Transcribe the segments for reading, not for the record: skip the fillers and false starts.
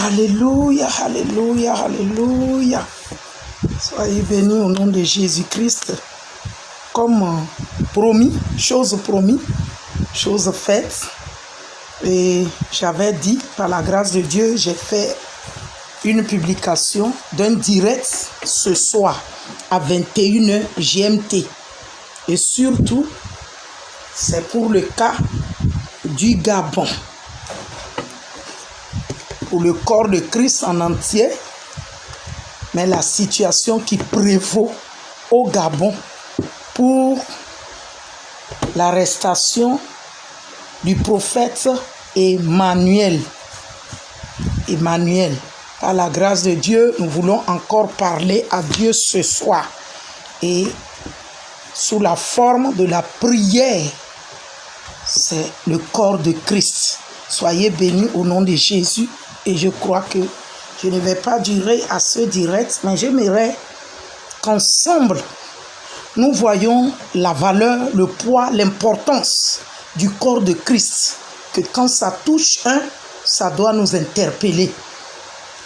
Alléluia, alléluia, alléluia. Soyez bénis au nom de Jésus-Christ. Comme promis, chose faite. Et j'avais dit, par la grâce de Dieu, j'ai fait une publication d'un direct ce soir à 21h GMT. Et surtout, c'est pour le cas du Gabon. Pour le corps de Christ en entier, mais la situation qui prévaut au Gabon pour l'arrestation du prophète Emmanuel. Par la grâce de Dieu, nous voulons encore parler à Dieu ce soir. Et sous la forme de la prière, c'est le corps de Christ. Soyez bénis au nom de Jésus. Et je crois que je ne vais pas durer à ce direct, mais j'aimerais qu'ensemble, nous voyons la valeur, le poids, l'importance du corps de Christ. Que quand ça touche un, ça doit nous interpeller.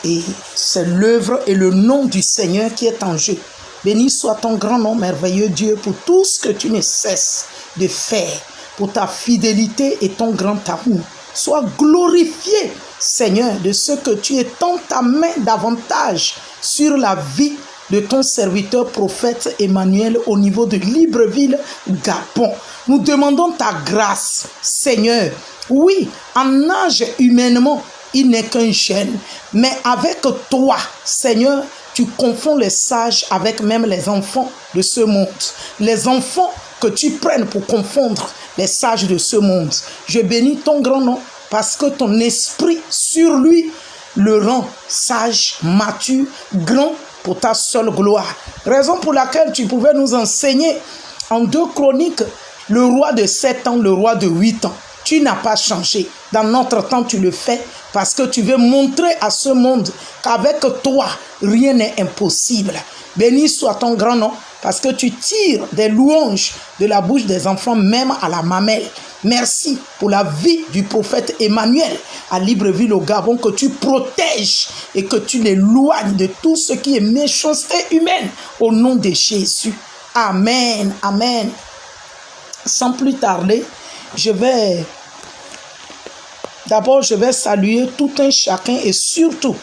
Et c'est l'œuvre et le nom du Seigneur qui est en jeu. Béni soit ton grand nom, merveilleux Dieu, pour tout ce que tu ne cesses de faire, pour ta fidélité et ton grand amour. Sois glorifié, Seigneur, de ce que tu étends ta main davantage sur la vie de ton serviteur prophète Emmanuel au niveau de Libreville, Gabon. Nous demandons ta grâce, Seigneur. Oui, en âge humainement, il n'est qu'un jeune, mais avec toi, Seigneur, tu confonds les sages avec même les enfants de ce monde. Les enfants que tu prennes pour confondre les sages de ce monde. Je bénis ton grand nom parce que ton esprit sur lui le rend sage, mature, grand pour ta seule gloire. Raison pour laquelle tu pouvais nous enseigner en 2 Chroniques le roi de 7 ans, le roi de 8 ans. Tu n'as pas changé. Dans notre temps, tu le fais parce que tu veux montrer à ce monde qu'avec toi, rien n'est impossible. Béni soit ton grand nom parce que tu tires des louanges de la bouche des enfants, même à la mamelle. Merci pour la vie du prophète Emmanuel à Libreville au Gabon, que tu protèges et que tu l'éloignes de tout ce qui est méchanceté humaine au nom de Jésus. Amen, amen. Sans plus tarder, je vais saluer tout un chacun et surtout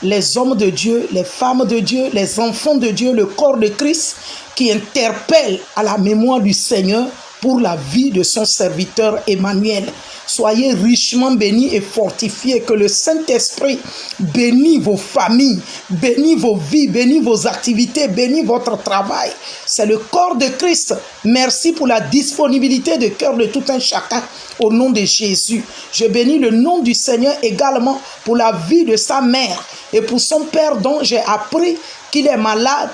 les hommes de Dieu, les femmes de Dieu, les enfants de Dieu, le corps de Christ qui interpellent à la mémoire du Seigneur pour la vie de son serviteur Emmanuel. Soyez richement bénis et fortifiés, que le Saint-Esprit bénisse vos familles, bénisse vos vies, bénisse vos activités, bénisse votre travail. C'est le corps de Christ. Merci pour la disponibilité de cœur de tout un chacun au nom de Jésus. Je bénis le nom du Seigneur également pour la vie de sa mère et pour son père dont j'ai appris qu'il est malade.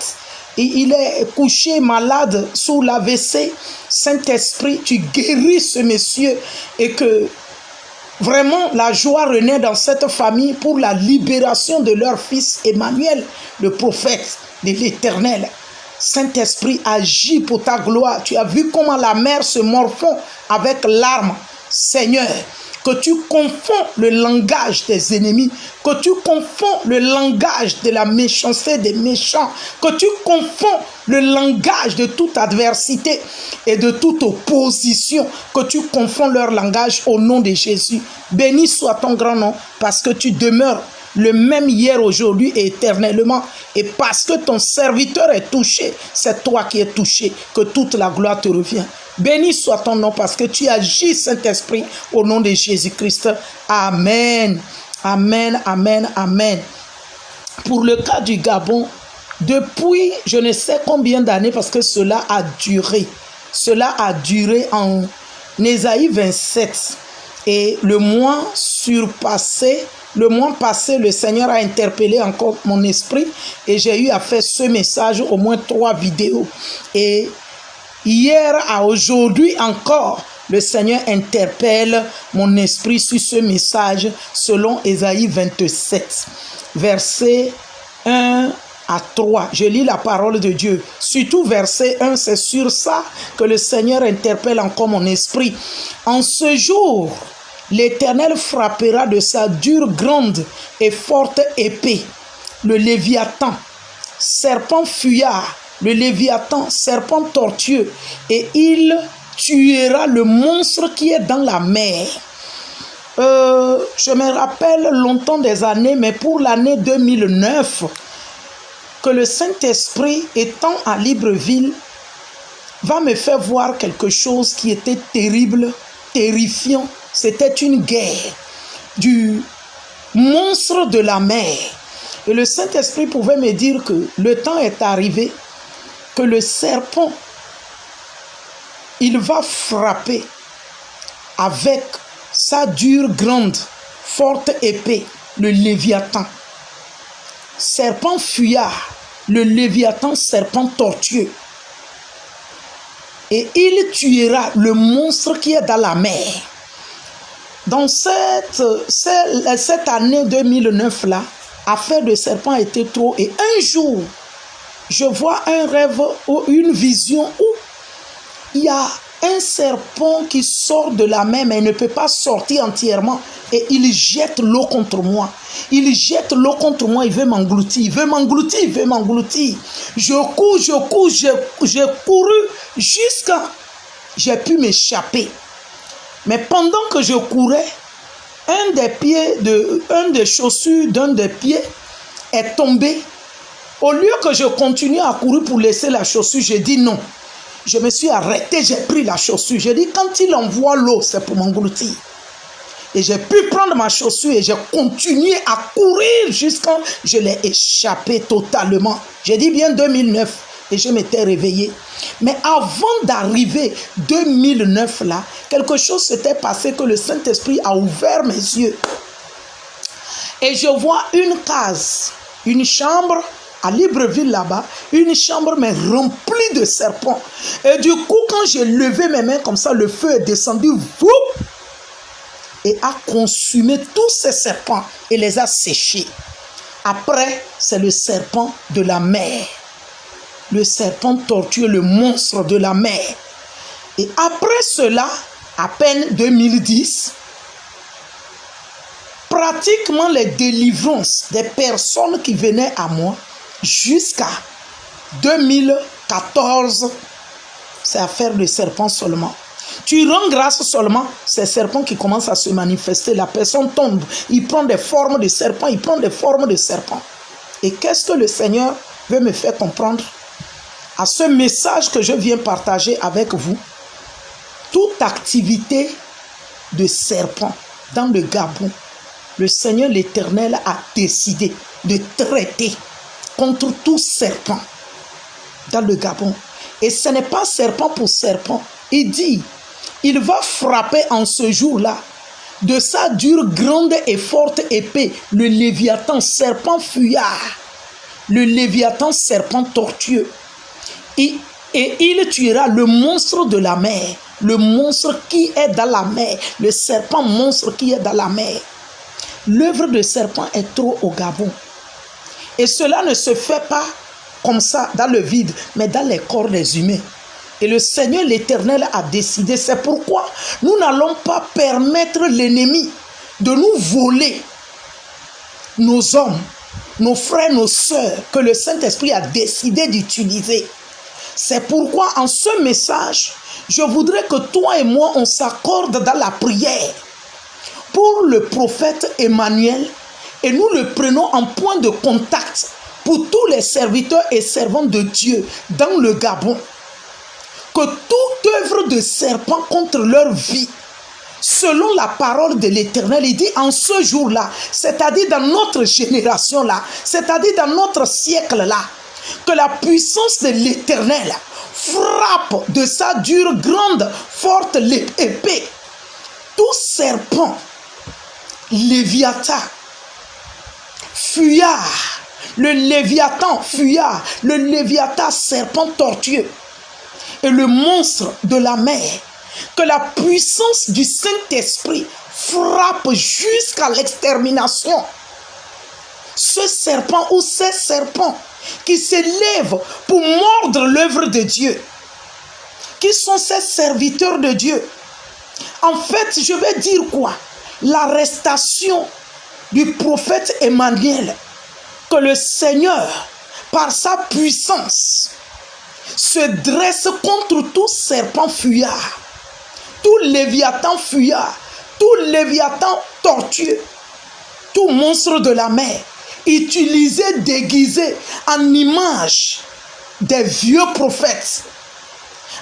Et il est couché malade sous l'AVC. Saint-Esprit, tu guéris ce monsieur et que vraiment la joie renaît dans cette famille pour la libération de leur fils Emmanuel, le prophète de l'Éternel. Saint-Esprit, agis pour ta gloire. Tu as vu comment la mère se morfond avec l'arme. Seigneur, que tu confonds le langage des ennemis, que tu confonds le langage de la méchanceté des méchants, que tu confonds le langage de toute adversité et de toute opposition, que tu confonds leur langage au nom de Jésus. Béni soit ton grand nom parce que tu demeures le même hier, aujourd'hui et éternellement. Et parce que ton serviteur est touché, c'est toi qui es touché, que toute la gloire te revient. Béni soit ton nom parce que tu agis, Saint-Esprit, au nom de Jésus-Christ. Amen. Amen, amen, amen. Pour le cas du Gabon, depuis je ne sais combien d'années, parce que cela a duré. Cela a duré en Ésaïe 27. Et le mois passé, le Seigneur a interpellé encore mon esprit et j'ai eu à faire ce message, au moins 3 vidéos. Et hier à aujourd'hui encore, le Seigneur interpelle mon esprit sur ce message selon Ésaïe 27, versets 1 à 3. Je lis la parole de Dieu. Surtout verset 1, c'est sur ça que le Seigneur interpelle encore mon esprit. En ce jour, l'Éternel frappera de sa dure, grande et forte épée le Léviathan, serpent fuyard, le Léviathan, serpent tortueux, et il tuera le monstre qui est dans la mer. Je me rappelle longtemps des années, mais pour l'année 2009, que le Saint-Esprit, étant à Libreville, va me faire voir quelque chose qui était terrible, terrifiant. C'était une guerre du monstre de la mer. Et le Saint-Esprit pouvait me dire que le temps est arrivé, que le serpent, il va frapper avec sa dure, grande, forte épée, le Léviathan. Serpent fuyard, le Léviathan, serpent tortueux. Et il tuera le monstre qui est dans la mer. Dans cette année 2009-là, affaire de serpent était trop. Et un jour, je vois un rêve ou une vision où il y a un serpent qui sort de la mer, mais il ne peut pas sortir entièrement. Et il jette l'eau contre moi. Il jette l'eau contre moi, il veut m'engloutir. Il veut m'engloutir, il veut m'engloutir. Je cours, j'ai couru jusqu'à... J'ai pu m'échapper. Mais pendant que je courais, un des chaussures d'un des pieds est tombé. Au lieu que je continue à courir pour laisser la chaussure, j'ai dit non. Je me suis arrêté, j'ai pris la chaussure. J'ai dit quand il envoie l'eau, c'est pour m'engloutir. Et j'ai pu prendre ma chaussure et j'ai continué à courir jusqu'à je l'ai échappé totalement. J'ai dit bien 2009 et je m'étais réveillé. Mais avant d'arriver 2009 là, quelque chose s'était passé que le Saint-Esprit a ouvert mes yeux. Et je vois une case, une chambre à Libreville là-bas, une chambre mais remplie de serpents. Et du coup, quand j'ai levé mes mains comme ça, le feu est descendu, et a consumé tous ces serpents et les a séchés. Après, c'est le serpent de la mer. Le serpent tortueux, le monstre de la mer. Et après cela, à peine 2010, pratiquement les délivrances des personnes qui venaient à moi jusqu'à 2014, c'est affaire de serpents seulement. Tu rends grâce seulement, ces serpents qui commencent à se manifester, la personne tombe, il prend des formes de serpents, il prend des formes de serpents. Et qu'est-ce que le Seigneur veut me faire comprendre? À ce message que je viens partager avec vous, toute activité de serpent dans le Gabon, le Seigneur l'Éternel a décidé de traiter contre tout serpent dans le Gabon. Et ce n'est pas serpent pour serpent. Il dit, il va frapper en ce jour-là de sa dure, grande et forte épée, le Léviathan, serpent fuyard, le Léviathan, serpent tortueux. Et il tuera le monstre de la mer, le monstre qui est dans la mer, le serpent monstre qui est dans la mer. L'œuvre de serpent est trop au Gabon. Et cela ne se fait pas comme ça dans le vide, mais dans les corps des humains. Et le Seigneur l'Éternel a décidé, c'est pourquoi nous n'allons pas permettre l'ennemi de nous voler nos hommes, nos frères, nos sœurs, que le Saint-Esprit a décidé d'utiliser. C'est pourquoi en ce message, je voudrais que toi et moi, on s'accorde dans la prière pour le prophète Emmanuel et nous le prenons en point de contact pour tous les serviteurs et servantes de Dieu dans le Gabon. Que toute œuvre de serpent contre leur vie, selon la parole de l'Éternel, il dit en ce jour-là, c'est-à-dire dans notre génération-là, c'est-à-dire dans notre siècle-là, que la puissance de l'Éternel frappe de sa dure, grande, forte épée tout serpent, Léviathan, fuyard, le Léviathan fuyard, le Léviathan serpent tortueux et le monstre de la mer, que la puissance du Saint-Esprit frappe jusqu'à l'extermination. Ce serpent ou ces serpents qui s'élèvent pour mordre l'œuvre de Dieu. Qui sont ces serviteurs de Dieu? En fait, je vais dire quoi? L'arrestation du prophète Emmanuel, que le Seigneur, par sa puissance, se dresse contre tout serpent fuyard, tout léviathan fuyard, tout léviathan tortueux, tout monstre de la mer, utilisé, déguisé en image des vieux prophètes,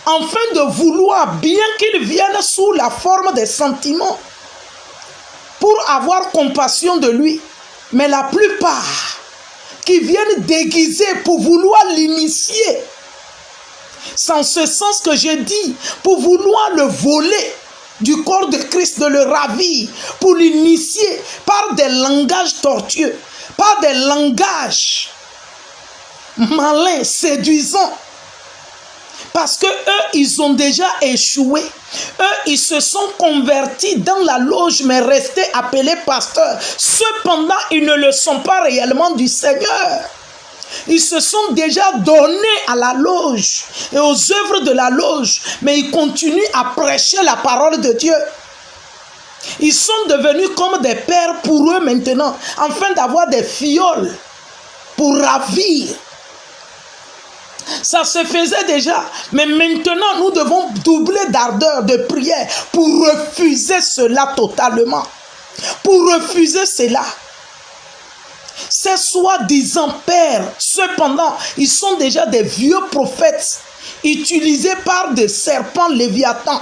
afin de vouloir, bien qu'ils viennent sous la forme des sentiments, pour avoir compassion de lui, mais la plupart qui viennent déguiser pour vouloir l'initier, c'est en ce sens que j'ai dit, pour vouloir le voler du corps de Christ, de le ravir, pour l'initier par des langages tortueux, par des langages malins, séduisants. Parce que eux, ils ont déjà échoué. Eux, ils se sont convertis dans la loge, mais restés appelés pasteurs. Cependant, ils ne le sont pas réellement du Seigneur. Ils se sont déjà donnés à la loge et aux œuvres de la loge, mais ils continuent à prêcher la parole de Dieu. Ils sont devenus comme des pères pour eux maintenant, afin d'avoir des fioles pour ravir. Ça se faisait déjà, mais maintenant nous devons doubler d'ardeur de prière pour refuser cela totalement. Pour refuser cela. Ces soi-disant pères, cependant, ils sont déjà des vieux prophètes utilisés par des serpents léviathans.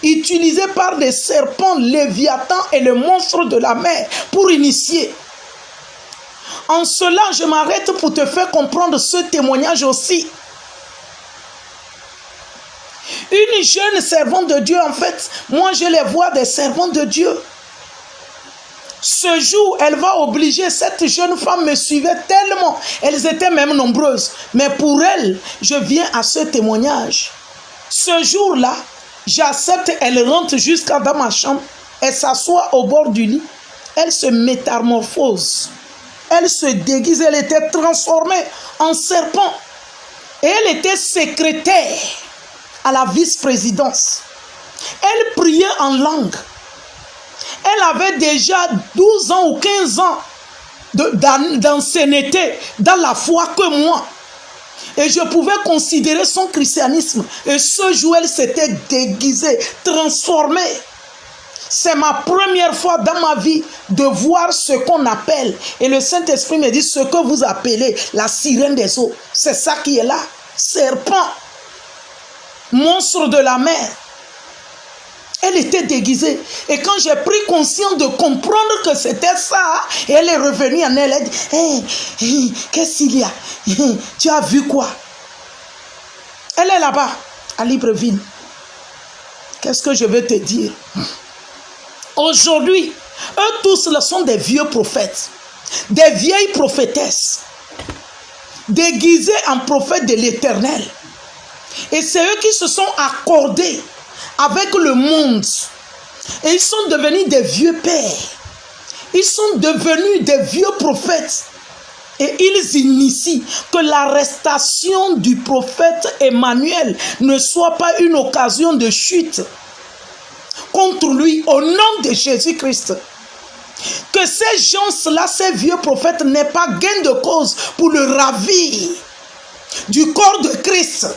Utilisés par des serpents léviathans et le monstre de la mer pour initier. En cela, je m'arrête pour te faire comprendre ce témoignage aussi. Une jeune servante de Dieu, en fait, moi je les vois des servantes de Dieu. Ce jour, elle va obliger, cette jeune femme me suivait tellement, elles étaient même nombreuses. Mais pour elle, je viens à ce témoignage. Ce jour-là, j'accepte, elle rentre jusqu'à dans ma chambre, elle s'assoit au bord du lit, elle se métamorphose, elle se déguise, elle était transformée en serpent. Et elle était secrétaire à la vice-présidence. Elle priait en langue. Elle avait déjà 12 ans ou 15 ans d'ancienneté dans la foi que moi. Et je pouvais considérer son christianisme. Et ce jour, elle s'était déguisée, transformée. C'est ma première fois dans ma vie de voir ce qu'on appelle. Et le Saint-Esprit me dit, ce que vous appelez la sirène des eaux. C'est ça qui est là. Serpent. Monstre de la mer. Elle était déguisée. Et quand j'ai pris conscience de comprendre que c'était ça, et elle est revenue en elle, elle dit, hey, qu'est-ce qu'il y a? Tu as vu quoi? Elle est là-bas, à Libreville. Qu'est-ce que je veux te dire? Aujourd'hui, eux tous sont des vieux prophètes, des vieilles prophétesses, déguisés en prophètes de l'Éternel. Et c'est eux qui se sont accordés avec le monde. Et ils sont devenus des vieux pères. Ils sont devenus des vieux prophètes. Et ils initient que l'arrestation du prophète Emmanuel ne soit pas une occasion de chute contre lui au nom de Jésus-Christ. Que ces gens-là, ces vieux prophètes, n'aient pas gain de cause pour le ravir du corps de Christ.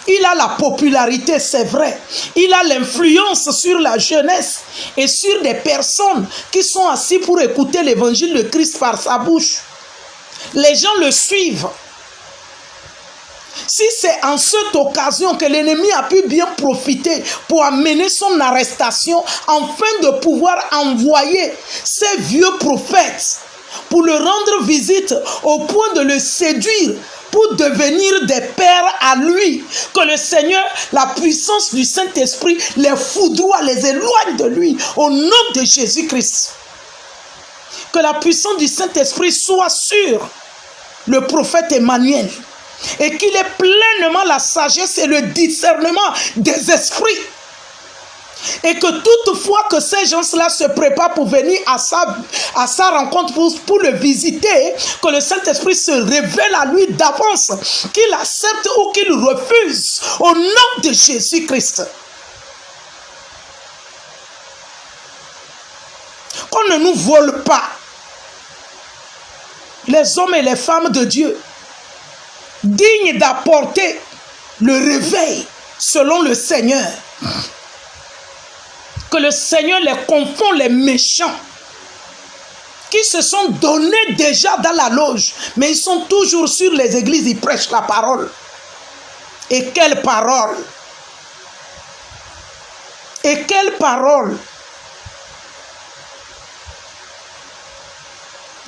Il a la popularité, c'est vrai. Il a l'influence sur la jeunesse et sur des personnes qui sont assis pour écouter l'évangile de Christ par sa bouche. Les gens le suivent. Si c'est en cette occasion que l'ennemi a pu bien profiter pour amener son arrestation, afin de pouvoir envoyer ces vieux prophètes pour le rendre visite au point de le séduire, pour devenir des pères à lui, que le Seigneur, la puissance du Saint-Esprit, les foudroie, les éloigne de lui, au nom de Jésus-Christ. Que la puissance du Saint-Esprit soit sur le prophète Emmanuel, et qu'il ait pleinement la sagesse et le discernement des esprits, Et que toutefois que ces gens-là se préparent pour venir à sa rencontre, pour le visiter, que le Saint-Esprit se révèle à lui d'avance, qu'il accepte ou qu'il refuse, au nom de Jésus-Christ. Qu'on ne nous vole pas, les hommes et les femmes de Dieu, dignes d'apporter le réveil selon le Seigneur. Que le Seigneur les confond, les méchants, qui se sont donnés déjà dans la loge, mais ils sont toujours sur les églises, ils prêchent la parole. Et quelle parole! Et quelle parole!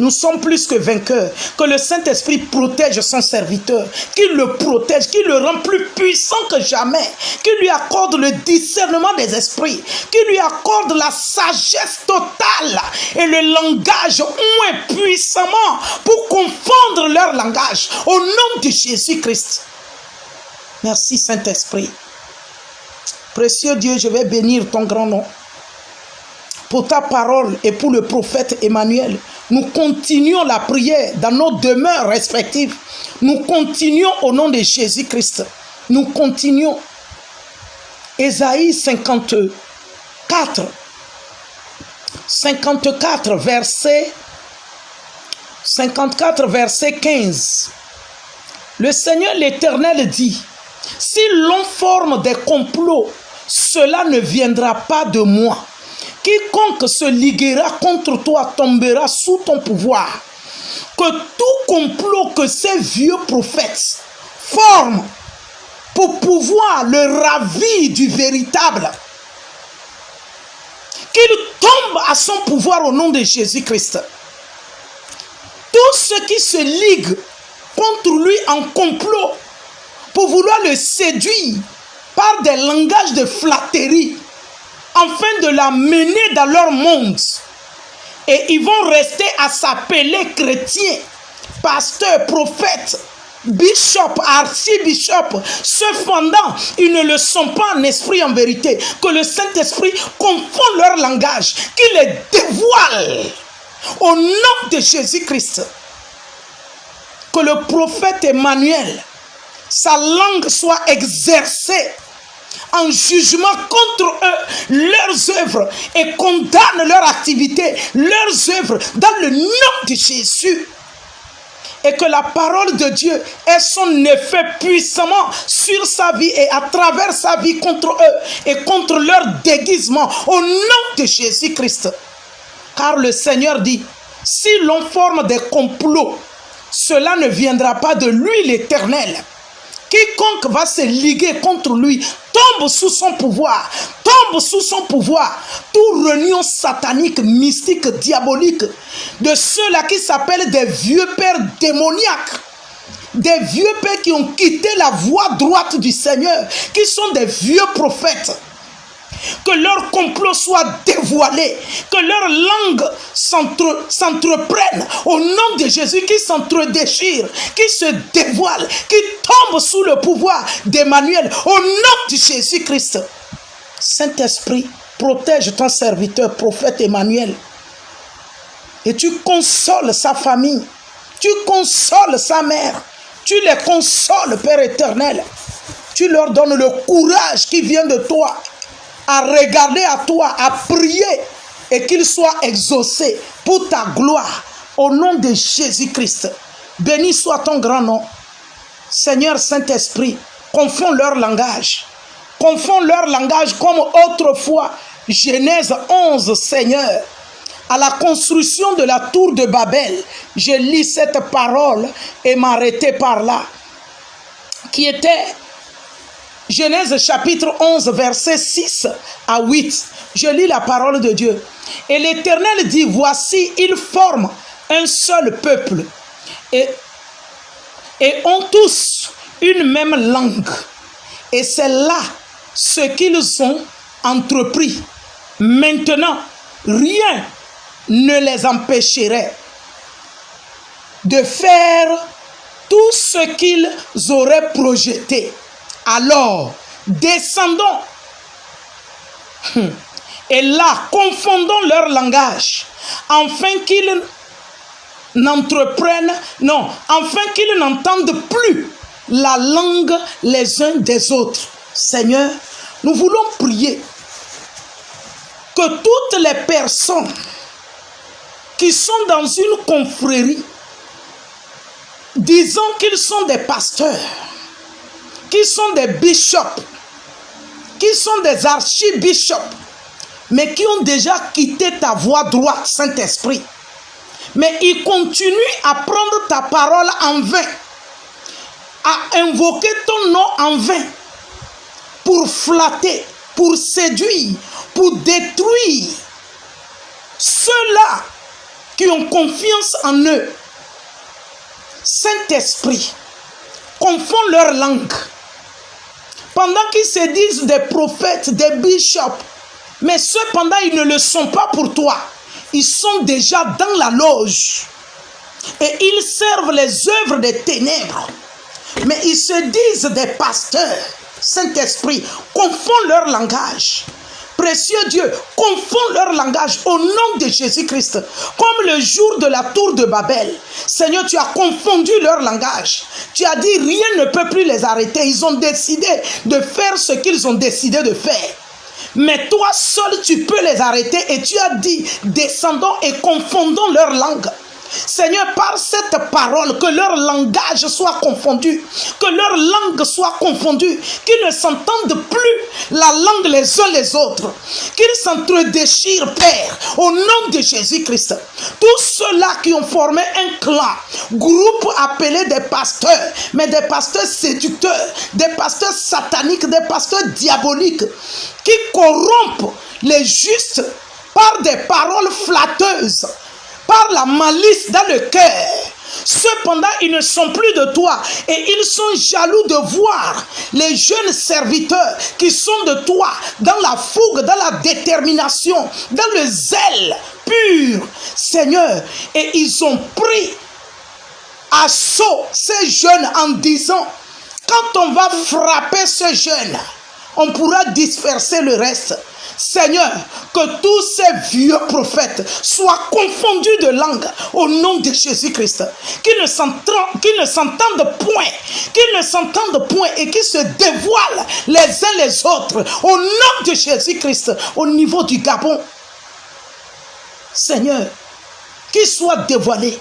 Nous sommes plus que vainqueurs. Que le Saint-Esprit protège son serviteur, qu'il le protège, qu'il le rend plus puissant que jamais, qu'il lui accorde le discernement des esprits, qu'il lui accorde la sagesse totale et le langage ouin puissamment pour confondre leur langage au nom de Jésus-Christ. Merci Saint-Esprit. Précieux Dieu, je vais bénir ton grand nom pour ta parole et pour le prophète Emmanuel. Nous continuons la prière dans nos demeures respectives. Nous continuons au nom de Jésus-Christ. Nous continuons. Ésaïe 54. 54, verset 15. Le Seigneur l'Éternel dit, si l'on forme des complots, cela ne viendra pas de moi. Quiconque se liguera contre toi tombera sous ton pouvoir. Que tout complot que ces vieux prophètes forment pour pouvoir le ravir du véritable, qu'il tombe à son pouvoir au nom de Jésus-Christ. Tous ceux qui se liguent contre lui en complot pour vouloir le séduire par des langages de flatterie, afin de la mener dans leur monde. Et ils vont rester à s'appeler chrétiens, pasteurs, prophètes, bishop, archibishop. Cependant, ils ne le sont pas en esprit, en vérité. Que le Saint-Esprit confond leur langage, qu'il les dévoile au nom de Jésus-Christ. Que le prophète Emmanuel, sa langue soit exercée en jugement contre eux, leurs œuvres, et condamne leur activité, leurs œuvres, dans le nom de Jésus. Et que la parole de Dieu ait son effet puissamment sur sa vie et à travers sa vie contre eux et contre leur déguisement, au nom de Jésus-Christ. Car le Seigneur dit, si l'on forme des complots, cela ne viendra pas de lui l'Éternel. Quiconque va se liguer contre lui tombe sous son pouvoir, tombe sous son pouvoir. Tout réunion satanique, mystique, diabolique, de ceux-là qui s'appellent des vieux pères démoniaques, des vieux pères qui ont quitté la voie droite du Seigneur, qui sont des vieux prophètes. Que leur complot soit dévoilé, que leur langue s'entreprenne au nom de Jésus, qui s'entredéchire, qui se dévoile, qui tombe sous le pouvoir d'Emmanuel, au nom de Jésus-Christ. Saint-Esprit, protège ton serviteur, prophète Emmanuel, et tu consoles sa famille, tu consoles sa mère, tu les consoles, Père éternel, tu leur donnes le courage qui vient de toi, à regarder à toi, à prier, et qu'ils soient exaucés pour ta gloire, au nom de Jésus-Christ. Béni soit ton grand nom. Seigneur Saint-Esprit, confonds leur langage comme autrefois. Genèse 11, Seigneur, à la construction de la tour de Babel, je lis cette parole et m'arrêtais par là, qui était Genèse chapitre 11, versets 6 à 8. Je lis la parole de Dieu. Et l'Éternel dit, voici, ils forment un seul peuple et ont tous une même langue. Et c'est là ce qu'ils ont entrepris. Maintenant, rien ne les empêcherait de faire tout ce qu'ils auraient projeté. Alors, descendons Et là, confondons leur langage, afin qu'ils n'entreprennent, non, afin qu'ils n'entendent plus la langue les uns des autres. Seigneur, nous voulons prier que toutes les personnes qui sont dans une confrérie, disons qu'ils sont des pasteurs, qui sont des bishops, qui sont des archibishops, mais qui ont déjà quitté ta voie droite, Saint-Esprit. Mais ils continuent à prendre ta parole en vain, à invoquer ton nom en vain, pour flatter, pour séduire, pour détruire ceux-là qui ont confiance en eux. Saint-Esprit, confonds leur langue. Pendant qu'ils se disent des prophètes, des bishops, mais cependant ils ne le sont pas pour toi. Ils sont déjà dans la loge et ils servent les œuvres des ténèbres. Mais ils se disent des pasteurs. Saint-Esprit, confonds leur langage. Précieux Dieu, confonds leur langage au nom de Jésus-Christ. Comme le jour de la tour de Babel. Seigneur, tu as confondu leur langage. Tu as dit rien ne peut plus les arrêter. Ils ont décidé de faire ce qu'ils ont décidé de faire. Mais toi seul, tu peux les arrêter. Et tu as dit, descendons et confondons leur langue. Seigneur, par cette parole, que leur langage soit confondu, que leur langue soit confondue, qu'ils ne s'entendent plus la langue les uns les autres, qu'ils s'entredéchirent, Père, au nom de Jésus-Christ. Tous ceux-là qui ont formé un clan, groupe appelé des pasteurs, mais des pasteurs séducteurs, des pasteurs sataniques, des pasteurs diaboliques, qui corrompent les justes par des paroles flatteuses, par la malice dans le cœur. Cependant, ils ne sont plus de toi et ils sont jaloux de voir les jeunes serviteurs qui sont de toi dans la fougue, dans la détermination, dans le zèle pur, Seigneur. Et ils ont pris assaut ces jeunes en disant, quand on va frapper ce jeune, on pourra disperser le reste. Seigneur, que tous ces vieux prophètes soient confondus de langue au nom de Jésus-Christ. Qu'ils ne s'entendent point et qu'ils se dévoilent les uns les autres au nom de Jésus-Christ au niveau du Gabon. Seigneur, qu'ils soient dévoilés,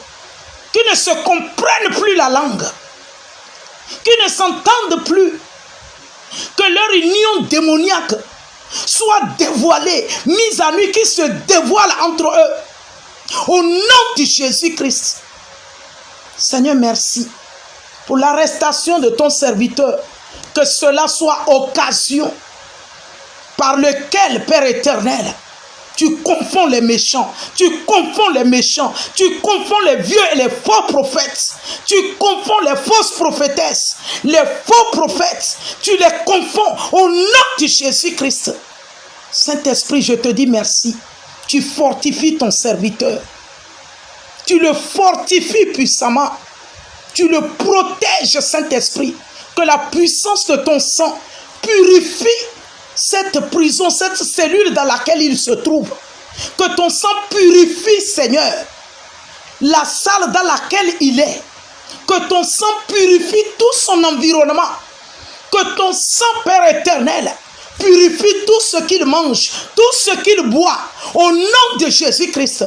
qu'ils ne se comprennent plus la langue, qu'ils ne s'entendent plus, que leur union démoniaque soit dévoilée, mise à nu, qui se dévoile entre eux. Au nom de Jésus-Christ. Seigneur, merci pour l'arrestation de ton serviteur. Que cela soit occasion par lequel, Père éternel, tu confonds les méchants, tu confonds les méchants, tu confonds les vieux et les faux prophètes, tu confonds les fausses prophétesses, les faux prophètes, tu les confonds au nom de Jésus-Christ. Saint-Esprit, je te dis merci. Tu fortifies ton serviteur. Tu le fortifies puissamment. Tu le protèges, Saint-Esprit. Que la puissance de ton sang purifie cette prison, cette cellule dans laquelle il se trouve. Que ton sang purifie, Seigneur, la salle dans laquelle il est. Que ton sang purifie tout son environnement. Que ton sang, Père éternel, purifie tout ce qu'il mange, tout ce qu'il boit. Au nom de Jésus-Christ.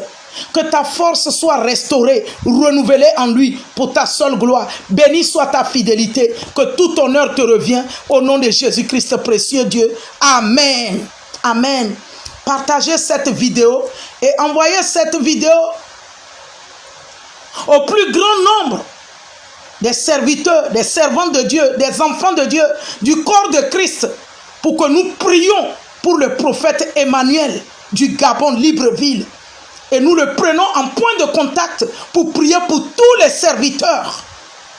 Que ta force soit restaurée, renouvelée en lui pour ta seule gloire. Béni soit ta fidélité. Que tout honneur te revient au nom de Jésus-Christ, précieux Dieu. Amen. Amen. Partagez cette vidéo et envoyez cette vidéo au plus grand nombre des serviteurs, des servants de Dieu, des enfants de Dieu, du corps de Christ, pour que nous prions pour le prophète Emmanuel du Gabon, Libreville. Et nous le prenons en point de contact pour prier pour tous les serviteurs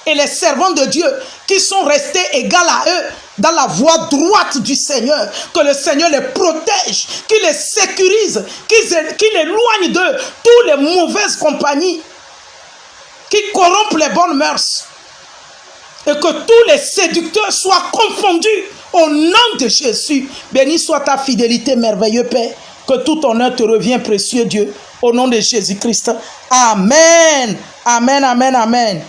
et les servants de Dieu qui sont restés égaux à eux dans la voie droite du Seigneur. Que le Seigneur les protège, qu'il les sécurise, qu'il éloigne d'eux toutes les mauvaises compagnies qui corrompent les bonnes mœurs. et que tous les séducteurs soient confondus au nom de Jésus. Béni soit ta fidélité, merveilleux Père. Que tout honneur te revient, précieux Dieu, au nom de Jésus-Christ. Amen. Amen, amen, amen.